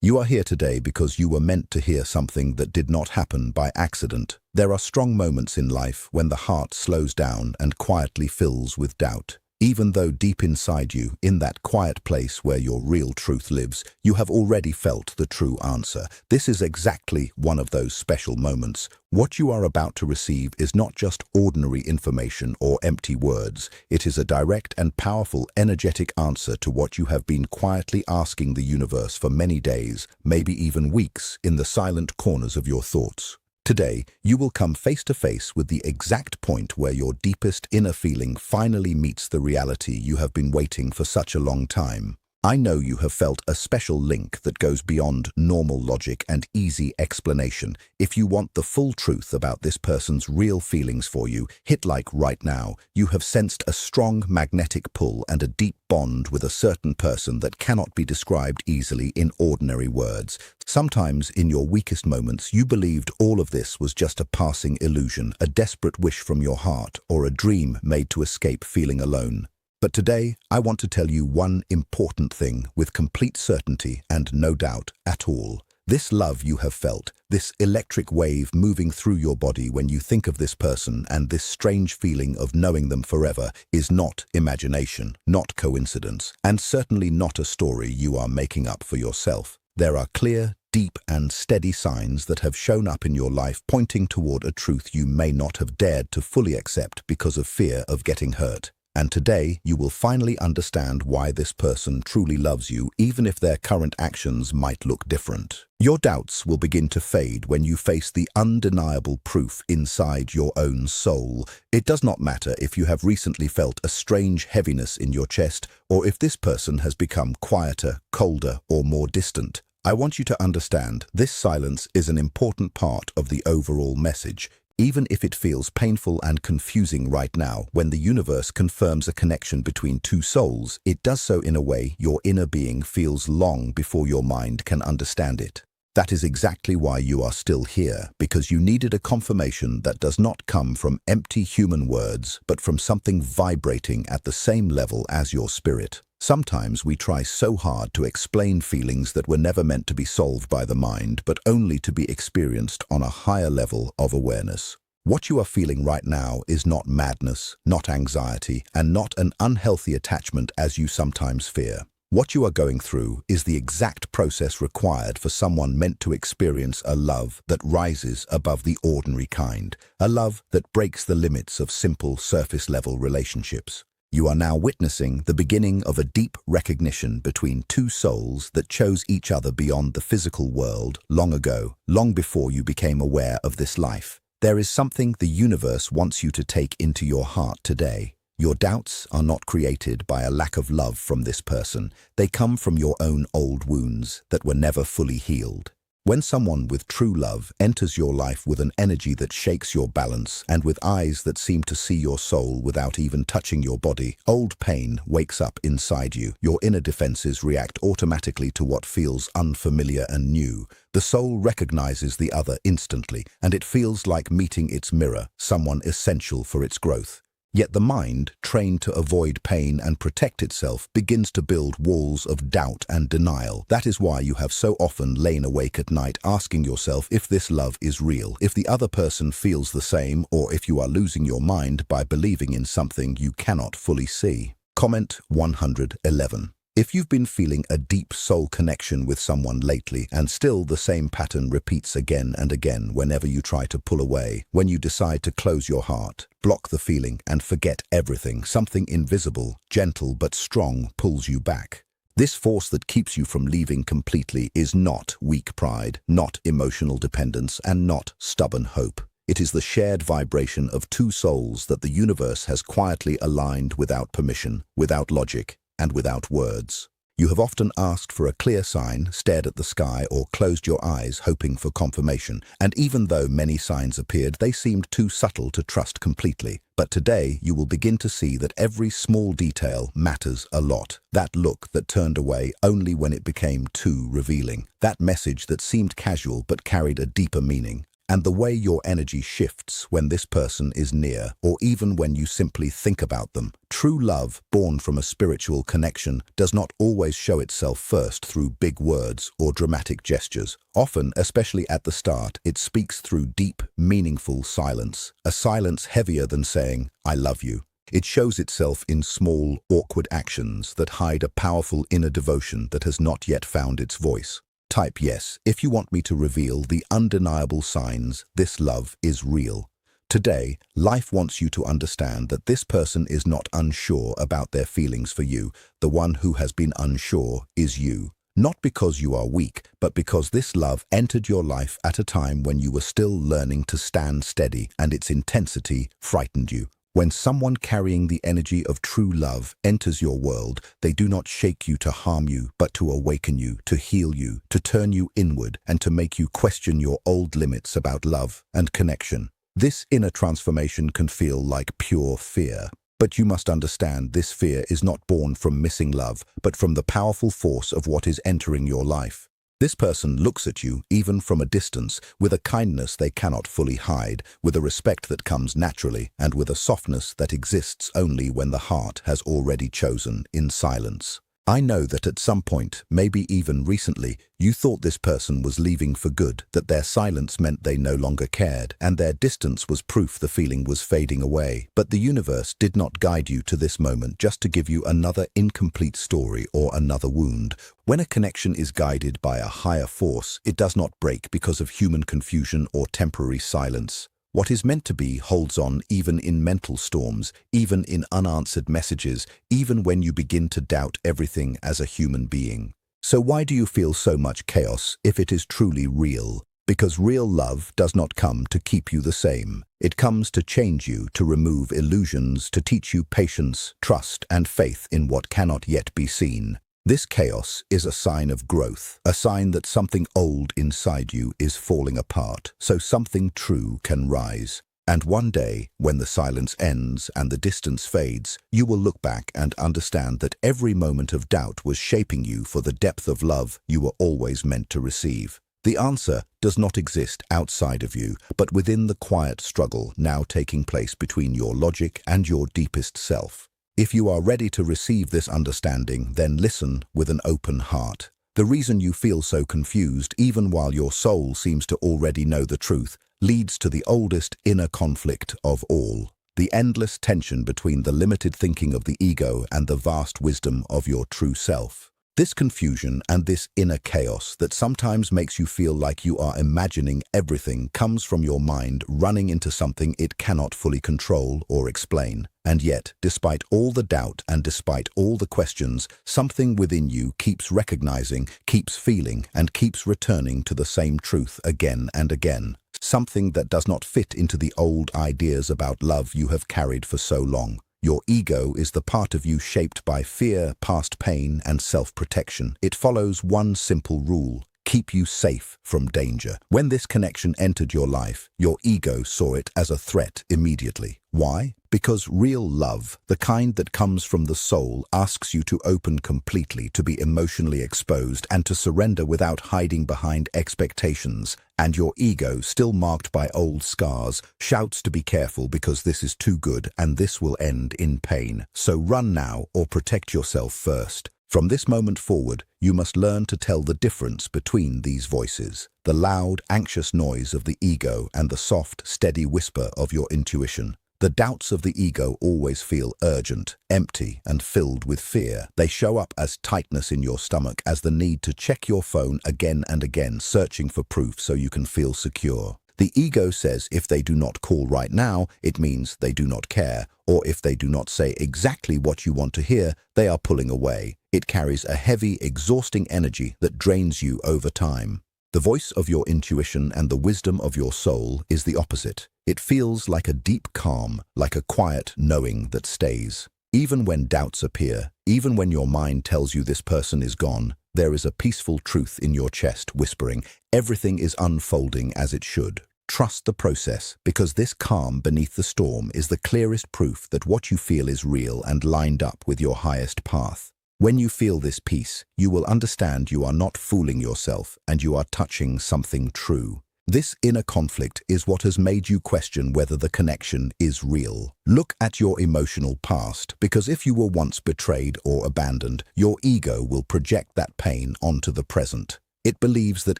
You are here today because you were meant to hear something that did not happen by accident. There are strong moments in life when the heart slows down and quietly fills with doubt. Even though deep inside you, in that quiet place where your real truth lives, you have already felt the true answer. This is exactly one of those special moments. What you are about to receive is not just ordinary information or empty words. It is a direct and powerful energetic answer to what you have been quietly asking the universe for many days, maybe even weeks, in the silent corners of your thoughts. Today, you will come face to face with the exact point where your deepest inner feeling finally meets the reality you have been waiting for such a long time. I know you have felt a special link that goes beyond normal logic and easy explanation. If you want the full truth about this person's real feelings for you, hit like right now. You have sensed a strong magnetic pull and a deep bond with a certain person that cannot be described easily in ordinary words. Sometimes, in your weakest moments, you believed all of this was just a passing illusion, a desperate wish from your heart, or a dream made to escape feeling alone. But today, I want to tell you one important thing with complete certainty and no doubt at all. This love you have felt, this electric wave moving through your body when you think of this person, and this strange feeling of knowing them forever, is not imagination, not coincidence, and certainly not a story you are making up for yourself. There are clear, deep and steady signs that have shown up in your life pointing toward a truth you may not have dared to fully accept because of fear of getting hurt. And today, you will finally understand why this person truly loves you, even if their current actions might look different. Your doubts will begin to fade when you face the undeniable proof inside your own soul. It does not matter if you have recently felt a strange heaviness in your chest, or if this person has become quieter, colder, or more distant. I want you to understand this silence is an important part of the overall message. Even if it feels painful and confusing right now, when the universe confirms a connection between two souls, it does so in a way your inner being feels long before your mind can understand it. That is exactly why you are still here, because you needed a confirmation that does not come from empty human words, but from something vibrating at the same level as your spirit. Sometimes we try so hard to explain feelings that were never meant to be solved by the mind, but only to be experienced on a higher level of awareness. What you are feeling right now is not madness, not anxiety, and not an unhealthy attachment as you sometimes fear. What you are going through is the exact process required for someone meant to experience a love that rises above the ordinary kind, a love that breaks the limits of simple surface-level relationships. You are now witnessing the beginning of a deep recognition between two souls that chose each other beyond the physical world long ago, long before you became aware of this life. There is something the universe wants you to take into your heart today. Your doubts are not created by a lack of love from this person. They come from your own old wounds that were never fully healed. When someone with true love enters your life with an energy that shakes your balance and with eyes that seem to see your soul without even touching your body, old pain wakes up inside you. Your inner defenses react automatically to what feels unfamiliar and new. The soul recognizes the other instantly, and it feels like meeting its mirror, someone essential for its growth. Yet the mind, trained to avoid pain and protect itself, begins to build walls of doubt and denial. That is why you have so often lain awake at night asking yourself if this love is real, if the other person feels the same, or if you are losing your mind by believing in something you cannot fully see. Comment 111. If you've been feeling a deep soul connection with someone lately and still the same pattern repeats again and again whenever you try to pull away, when you decide to close your heart, block the feeling and forget everything, something invisible, gentle but strong pulls you back. This force that keeps you from leaving completely is not weak pride, not emotional dependence, and not stubborn hope. It is the shared vibration of two souls that the universe has quietly aligned without permission, without logic, and without words. You have often asked for a clear sign, stared at the sky, or closed your eyes hoping for confirmation, and even though many signs appeared, they seemed too subtle to trust completely. But today, you will begin to see that every small detail matters a lot. That look that turned away only when it became too revealing. That message that seemed casual but carried a deeper meaning. and the way your energy shifts when this person is near, or even when you simply think about them. True love, born from a spiritual connection, does not always show itself first through big words or dramatic gestures. Often, especially at the start, it speaks through deep, meaningful silence, a silence heavier than saying, "I love you." It shows itself in small, awkward actions that hide a powerful inner devotion that has not yet found its voice. Type yes if you want me to reveal the undeniable signs this love is real. Today, life wants you to understand that this person is not unsure about their feelings for you. The one who has been unsure is you. Not because you are weak, but because this love entered your life at a time when you were still learning to stand steady and its intensity frightened you. When someone carrying the energy of true love enters your world, they do not shake you to harm you, but to awaken you, to heal you, to turn you inward, and to make you question your old limits about love and connection. This inner transformation can feel like pure fear. But you must understand this fear is not born from missing love, but from the powerful force of what is entering your life. This person looks at you, even from a distance, with a kindness they cannot fully hide, with a respect that comes naturally, and with a softness that exists only when the heart has already chosen in silence. I know that at some point, maybe even recently, you thought this person was leaving for good, that their silence meant they no longer cared, and their distance was proof the feeling was fading away. But the universe did not guide you to this moment just to give you another incomplete story or another wound. When a connection is guided by a higher force, it does not break because of human confusion or temporary silence. What is meant to be holds on even in mental storms, even in unanswered messages, even when you begin to doubt everything as a human being. So why do you feel so much chaos if it is truly real? Because real love does not come to keep you the same. It comes to change you, to remove illusions, to teach you patience, trust, and faith in what cannot yet be seen. This chaos is a sign of growth, a sign that something old inside you is falling apart, so something true can rise. And one day, when the silence ends and the distance fades, you will look back and understand that every moment of doubt was shaping you for the depth of love you were always meant to receive. The answer does not exist outside of you, but within the quiet struggle now taking place between your logic and your deepest self. If you are ready to receive this understanding, then listen with an open heart. The reason you feel so confused, even while your soul seems to already know the truth, leads to the oldest inner conflict of all. The endless tension between the limited thinking of the ego and the vast wisdom of your true self. This confusion and this inner chaos that sometimes makes you feel like you are imagining everything comes from your mind running into something it cannot fully control or explain. And yet, despite all the doubt and despite all the questions, something within you keeps recognizing, keeps feeling, and keeps returning to the same truth again and again. Something that does not fit into the old ideas about love you have carried for so long. Your ego is the part of you shaped by fear, past pain, and self-protection. It follows one simple rule: keep you safe from danger. When this connection entered your life, your ego saw it as a threat immediately. Why? Because real love, the kind that comes from the soul, asks you to open completely, to be emotionally exposed, and to surrender without hiding behind expectations. And your ego, still marked by old scars, shouts to be careful because this is too good and this will end in pain. So run now or protect yourself first. From this moment forward, you must learn to tell the difference between these voices, the loud, anxious noise of the ego and the soft, steady whisper of your intuition. The doubts of the ego always feel urgent, empty, and filled with fear. They show up as tightness in your stomach, as the need to check your phone again and again, searching for proof so you can feel secure. The ego says if they do not call right now, it means they do not care, or if they do not say exactly what you want to hear, they are pulling away. It carries a heavy, exhausting energy that drains you over time. The voice of your intuition and the wisdom of your soul is the opposite. It feels like a deep calm, like a quiet knowing that stays. Even when doubts appear, even when your mind tells you this person is gone, there is a peaceful truth in your chest whispering, everything is unfolding as it should. Trust the process, because this calm beneath the storm is the clearest proof that what you feel is real and lined up with your highest path. When you feel this peace, you will understand you are not fooling yourself and you are touching something true. This inner conflict is what has made you question whether the connection is real. Look at your emotional past, because if you were once betrayed or abandoned, your ego will project that pain onto the present. It believes that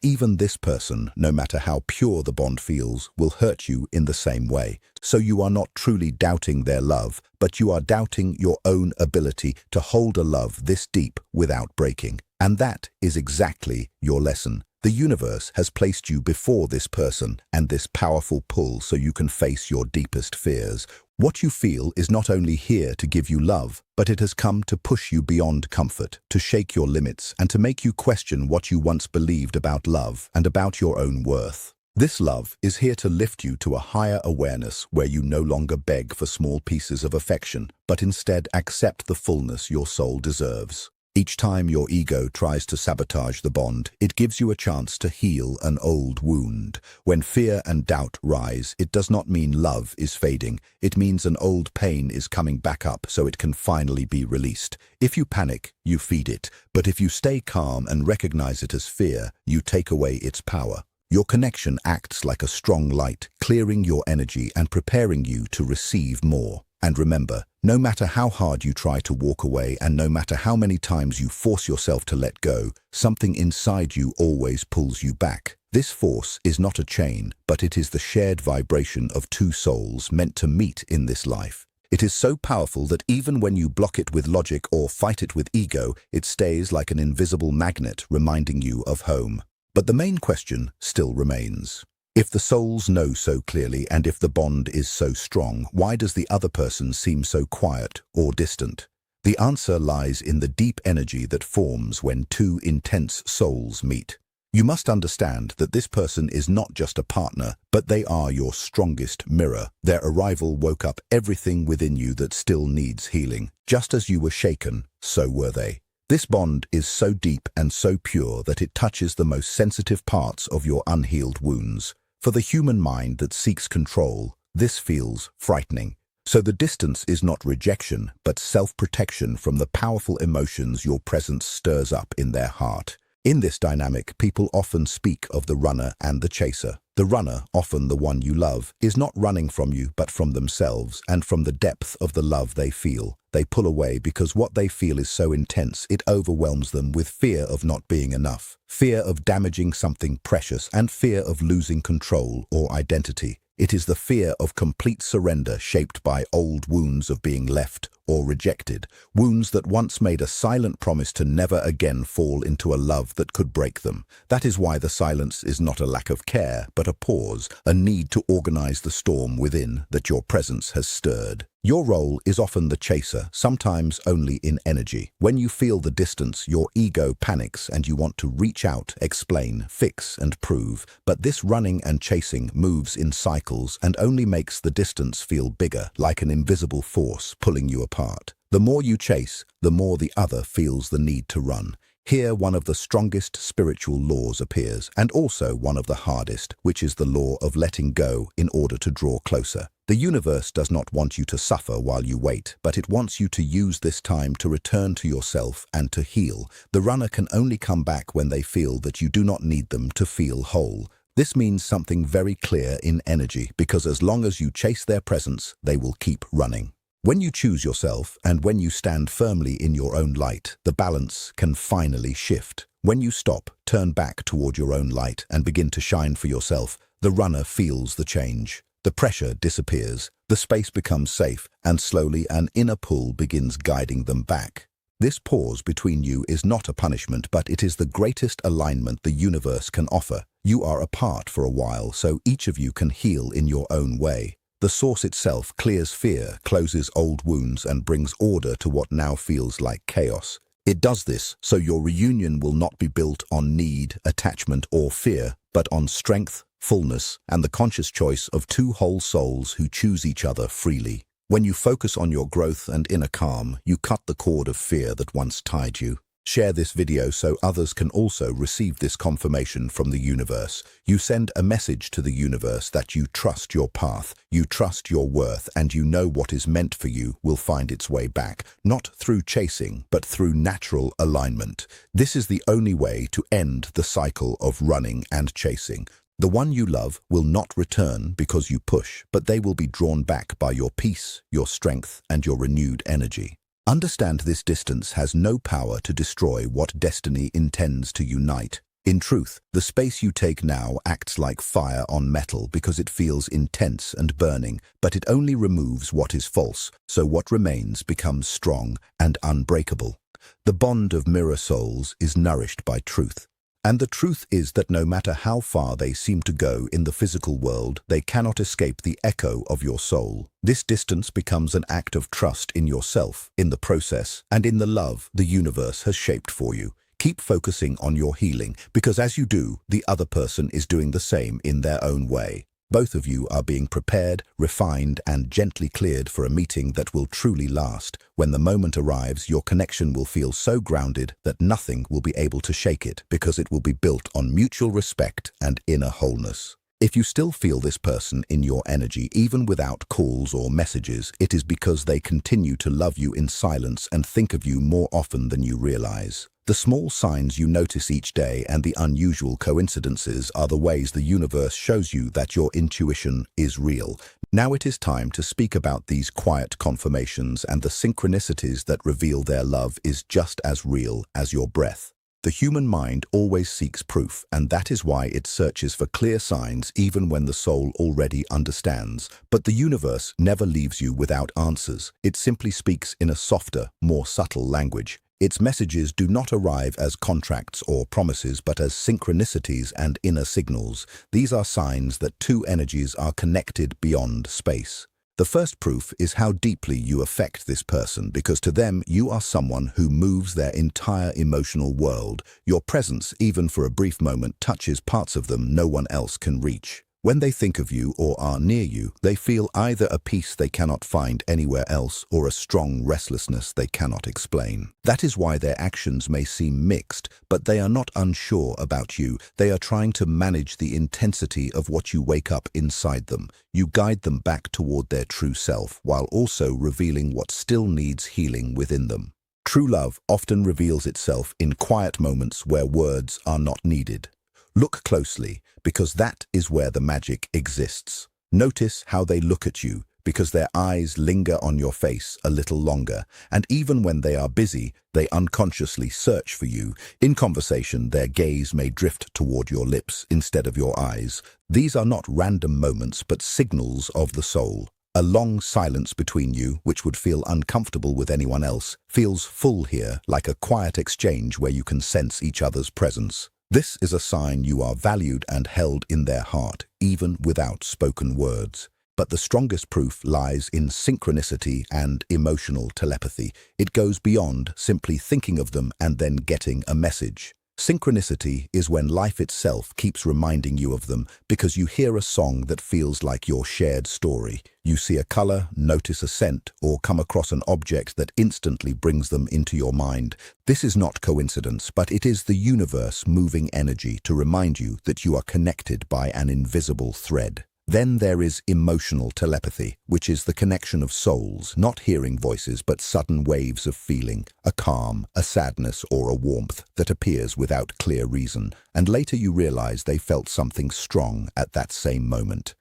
even this person, no matter how pure the bond feels, will hurt you in the same way. So you are not truly doubting their love, but you are doubting your own ability to hold a love this deep without breaking. And that is exactly your lesson. The universe has placed you before this person and this powerful pull so you can face your deepest fears. What you feel is not only here to give you love, but it has come to push you beyond comfort, to shake your limits, and to make you question what you once believed about love and about your own worth. This love is here to lift you to a higher awareness where you no longer beg for small pieces of affection, but instead accept the fullness your soul deserves. Each time your ego tries to sabotage the bond, it gives you a chance to heal an old wound. When fear and doubt rise, it does not mean love is fading. It means an old pain is coming back up so it can finally be released. If you panic, you feed it. But if you stay calm and recognize it as fear, you take away its power. Your connection acts like a strong light, clearing your energy and preparing you to receive more. And remember, no matter how hard you try to walk away and no matter how many times you force yourself to let go, something inside you always pulls you back. This force is not a chain, but it is the shared vibration of two souls meant to meet in this life. It is so powerful that even when you block it with logic or fight it with ego, it stays like an invisible magnet reminding you of home. But the main question still remains. If the souls know so clearly and if the bond is so strong, why does the other person seem so quiet or distant? The answer lies in the deep energy that forms when two intense souls meet. You must understand that this person is not just a partner, but they are your strongest mirror. Their arrival woke up everything within you that still needs healing. Just as you were shaken, so were they. This bond is so deep and so pure that it touches the most sensitive parts of your unhealed wounds. For the human mind that seeks control, this feels frightening. So the distance is not rejection, but self-protection from the powerful emotions your presence stirs up in their heart. In this dynamic, people often speak of the runner and the chaser. The runner, often the one you love, is not running from you but from themselves and from the depth of the love they feel. They pull away because what they feel is so intense it overwhelms them with fear of not being enough, fear of damaging something precious, and fear of losing control or identity. It is the fear of complete surrender shaped by old wounds of being left or rejected, wounds that once made a silent promise to never again fall into a love that could break them. That is why the silence is not a lack of care, but a pause, a need to organize the storm within that your presence has stirred. Your role is often the chaser, sometimes only in energy. When you feel the distance, your ego panics and you want to reach out, explain, fix, and prove. But this running and chasing moves in cycles and only makes the distance feel bigger, like an invisible force pulling you apart. The more you chase, the more the other feels the need to run. Here, one of the strongest spiritual laws appears, and also one of the hardest, which is the law of letting go in order to draw closer. The universe does not want you to suffer while you wait, but it wants you to use this time to return to yourself and to heal. The runner can only come back when they feel that you do not need them to feel whole. This means something very clear in energy, because as long as you chase their presence, they will keep running. When you choose yourself and when you stand firmly in your own light, the balance can finally shift. When you stop, turn back toward your own light and begin to shine for yourself, the runner feels the change. The pressure disappears, the space becomes safe, and slowly an inner pull begins guiding them back. This pause between you is not a punishment, but it is the greatest alignment the universe can offer. You are apart for a while, so each of you can heal in your own way. The source itself clears fear, closes old wounds, and brings order to what now feels like chaos. It does this so your reunion will not be built on need, attachment, or fear, but on strength, fullness, and the conscious choice of two whole souls who choose each other freely. When you focus on your growth and inner calm, you cut the cord of fear that once tied you. Share this video so others can also receive this confirmation from the universe. You send a message to the universe that you trust your path, you trust your worth, and you know what is meant for you will find its way back, not through chasing, but through natural alignment. This is the only way to end the cycle of running and chasing. The one you love will not return because you push, but they will be drawn back by your peace, your strength, and your renewed energy. Understand this distance has no power to destroy what destiny intends to unite. In truth, the space you take now acts like fire on metal because it feels intense and burning, but it only removes what is false, so what remains becomes strong and unbreakable. The bond of mirror souls is nourished by truth. And the truth is that no matter how far they seem to go in the physical world, they cannot escape the echo of your soul. This distance becomes an act of trust in yourself, in the process, and in the love the universe has shaped for you. Keep focusing on your healing, because as you do, the other person is doing the same in their own way. Both of you are being prepared, refined, and gently cleared for a meeting that will truly last. When the moment arrives, your connection will feel so grounded that nothing will be able to shake it, because it will be built on mutual respect and inner wholeness. If you still feel this person in your energy, even without calls or messages, it is because they continue to love you in silence and think of you more often than you realize. The small signs you notice each day and the unusual coincidences are the ways the universe shows you that your intuition is real. Now it is time to speak about these quiet confirmations and the synchronicities that reveal their love is just as real as your breath. The human mind always seeks proof, and that is why it searches for clear signs even when the soul already understands. But the universe never leaves you without answers. It simply speaks in a softer, more subtle language. Its messages do not arrive as contracts or promises, but as synchronicities and inner signals. These are signs that two energies are connected beyond space. The first proof is how deeply you affect this person, because to them you are someone who moves their entire emotional world. Your presence, even for a brief moment, touches parts of them no one else can reach. When they think of you or are near you, they feel either a peace they cannot find anywhere else or a strong restlessness they cannot explain. That is why their actions may seem mixed, but they are not unsure about you. They are trying to manage the intensity of what you wake up inside them. You guide them back toward their true self, while also revealing what still needs healing within them. True love often reveals itself in quiet moments where words are not needed. Look closely, because that is where the magic exists. Notice how they look at you, because their eyes linger on your face a little longer, and even when they are busy, they unconsciously search for you. In conversation, their gaze may drift toward your lips instead of your eyes. These are not random moments, but signals of the soul. A long silence between you, which would feel uncomfortable with anyone else, feels full here, like a quiet exchange where you can sense each other's presence. This is a sign you are valued and held in their heart, even without spoken words. But the strongest proof lies in synchronicity and emotional telepathy. It goes beyond simply thinking of them and then getting a message. Synchronicity is when life itself keeps reminding you of them, because you hear a song that feels like your shared story. You see a color, notice a scent, or come across an object that instantly brings them into your mind. This is not coincidence, but it is the universe moving energy to remind you that you are connected by an invisible thread. Then there is emotional telepathy, which is the connection of souls, not hearing voices but sudden waves of feeling, a calm, a sadness, or a warmth that appears without clear reason, and later you realize they felt something strong at that same moment.